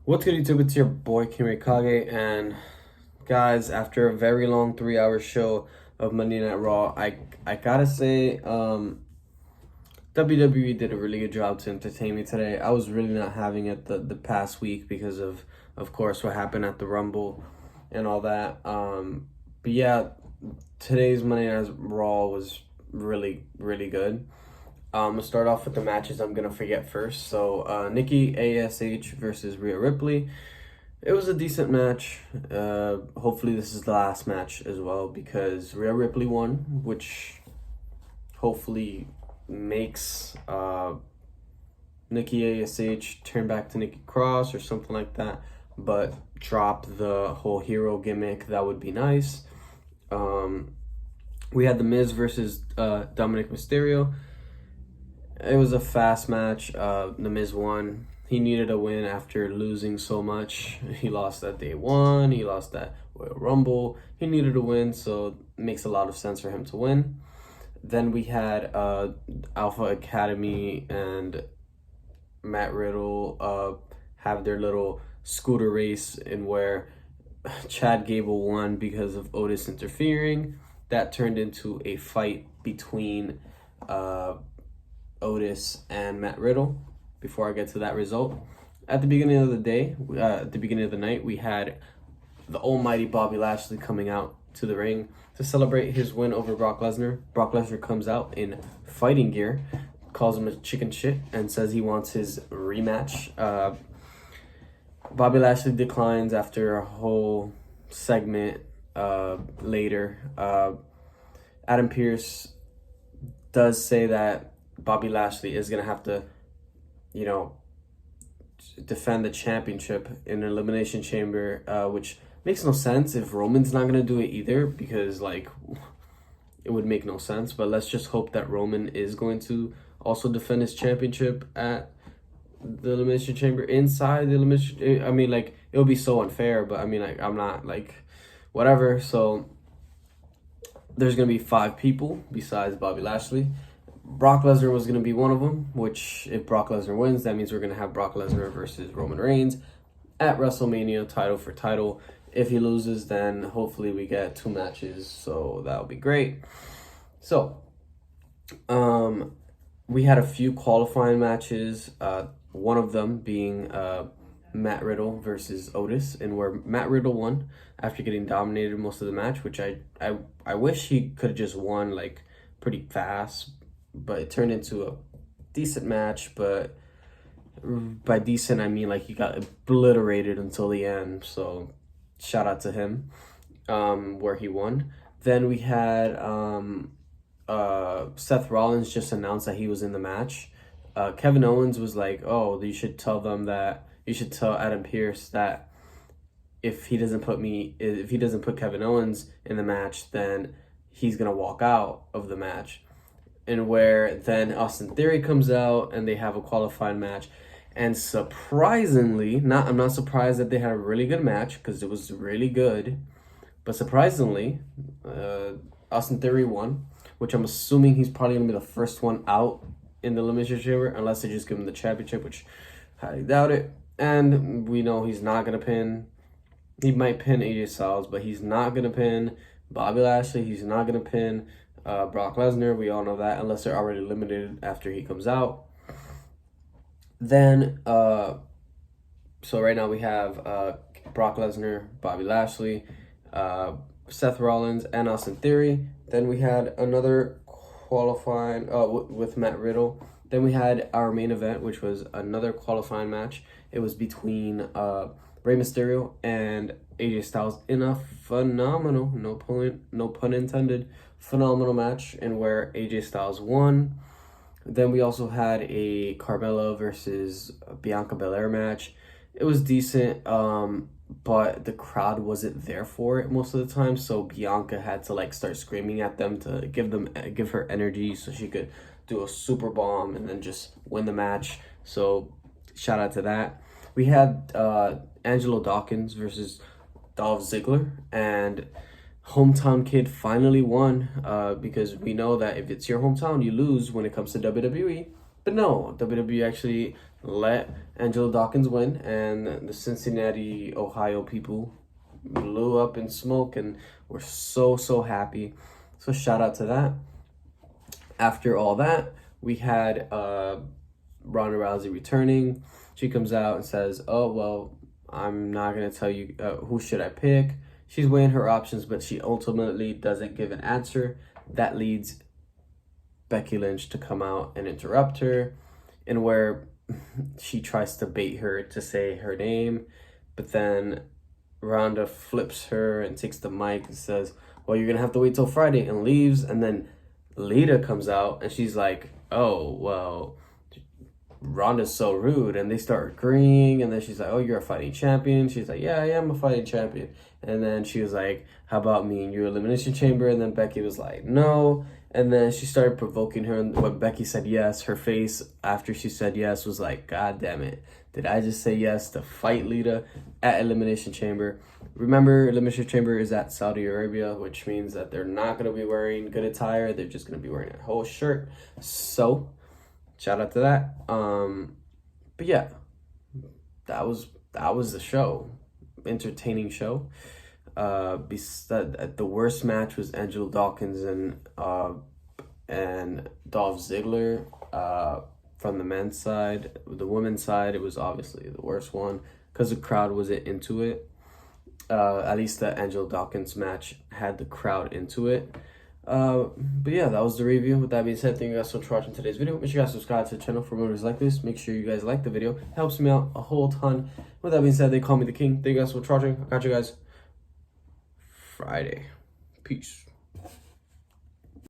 What's good, YouTube? It's your boy Kimmy Kage, and guys, after a very long 3-hour show of Monday Night Raw, I gotta say, WWE did a really good job to entertain me today. I was really not having it the past week because of course, what happened at the Rumble and all that. But yeah, today's Monday Night Raw was really good. We'll start off with the matches I'm gonna forget first. So Nikki ASH versus Rhea Ripley. It was a decent match. Hopefully this is the last match as well because Rhea Ripley won, which hopefully makes Nikki ASH turn back to Nikki Cross or something like that. But drop the whole hero gimmick. That would be nice. We had The Miz versus Dominic Mysterio. It was a fast match. The Miz won. He needed a win after losing so much. He lost at Day 1. He lost at Royal Rumble. He needed a win, so it makes a lot of sense for him to win. Then we had Alpha Academy and Matt Riddle have their little scooter race in where Chad Gable won because of Otis interfering. That turned into a fight between Otis and Matt Riddle. Before I get to that result, at the beginning of the day, at the beginning of the night, we had the almighty Bobby Lashley coming out to the ring to celebrate his win over Brock Lesnar. Brock Lesnar comes out in fighting gear, calls him a chicken shit, and says he wants his rematch. Bobby Lashley declines after a whole segment later. Adam Pearce does say that Bobby Lashley is going to have to, defend the championship in an Elimination Chamber, which makes no sense if Roman's not going to do it either, because, it would make no sense. But let's just hope that Roman is going to also defend his championship at the Elimination Chamber inside the Elimination. I mean, it would be so unfair, but I mean, I'm not, whatever. So there's going to be 5 people besides Bobby Lashley. Brock Lesnar was going to be one of them, which if Brock Lesnar wins, that means we're going to have Brock Lesnar versus Roman Reigns at WrestleMania, title for title. If he loses, then hopefully we get 2 matches, so that'll be great. So, we had a few qualifying matches, one of them being Matt Riddle versus Otis, and where Matt Riddle won after getting dominated most of the match, which I wish he could have just won, pretty fast. But it turned into a decent match, but by decent, I mean, he got obliterated until the end. So shout out to him, where he won. Then we had Seth Rollins just announced that he was in the match. Kevin Owens was like, oh, you should tell Adam Pearce that if he doesn't put Kevin Owens in the match, then he's going to walk out of the match. And where then Austin Theory comes out and they have a qualifying match. And surprisingly, I'm not surprised that they had a really good match because it was really good. But surprisingly, Austin Theory won, which I'm assuming he's probably going to be the first one out in the Elimination Chamber, unless they just give him the championship, which I highly doubt it. And we know he's not going to pin. He might pin AJ Styles, but he's not going to pin Bobby Lashley. He's not going to pin Brock Lesnar. We all know that, unless they're already eliminated after he comes out. Then, so right now we have Brock Lesnar, Bobby Lashley, Seth Rollins, and Austin Theory. Then we had another qualifying with Matt Riddle. Then we had our main event, which was another qualifying match. It was between Rey Mysterio and AJ Styles in a phenomenal, no pun intended, phenomenal match, and where AJ Styles won. Then we also had a Carmella versus Bianca Belair match. It was decent, but the crowd wasn't there for it most of the time, so Bianca had to start screaming at them to give her energy so she could do a super bomb and then just win the match. So shout out to that. We had Angelo Dawkins versus Dolph Ziggler, and hometown kid finally won, because we know that if it's your hometown, you lose when it comes to WWE. But no, WWE actually let Angela Dawkins win, and the Cincinnati, Ohio people blew up in smoke and were so happy. So shout out to that. After all that, we had Ronda Rousey returning. She comes out and says, "Oh well, I'm not gonna tell you who should I pick." She's weighing her options, but she ultimately doesn't give an answer. That leads Becky Lynch to come out and interrupt her, and where she tries to bait her to say her name, but then Ronda flips her and takes the mic and says, "Well, you're gonna have to wait till Friday," and leaves. And then Lita comes out and she's like, "Oh, well, Ronda's so rude," and they start agreeing. And then she's like, "Oh, you're a fighting champion." She's like, "Yeah, I am a fighting champion." And then she was like, "How about me in your elimination chamber?" And then Becky was like, "No." And then she started provoking her, and when Becky said yes, her face after she said yes was like, "God damn it, did I just say yes to fight Lita at elimination chamber?" Remember, elimination chamber is at Saudi Arabia, which means that they're not going to be wearing good attire. They're just going to be wearing a whole shirt. So shout out to that. But yeah, that was the show. Entertaining show. The worst match was Angela Dawkins and Dolph Ziggler. From the men's side, the women's side, it was obviously the worst one because the crowd wasn't into it. At least the Angela Dawkins match had the crowd into it. But yeah, that was the review. With that being said, thank you guys so much for watching today's video. Make sure you guys subscribe to the channel for more videos like this. Make sure you guys like the video. It helps me out a whole ton. With that being said, they call me the king. Thank you guys so much for watching. I got you guys Friday. Peace.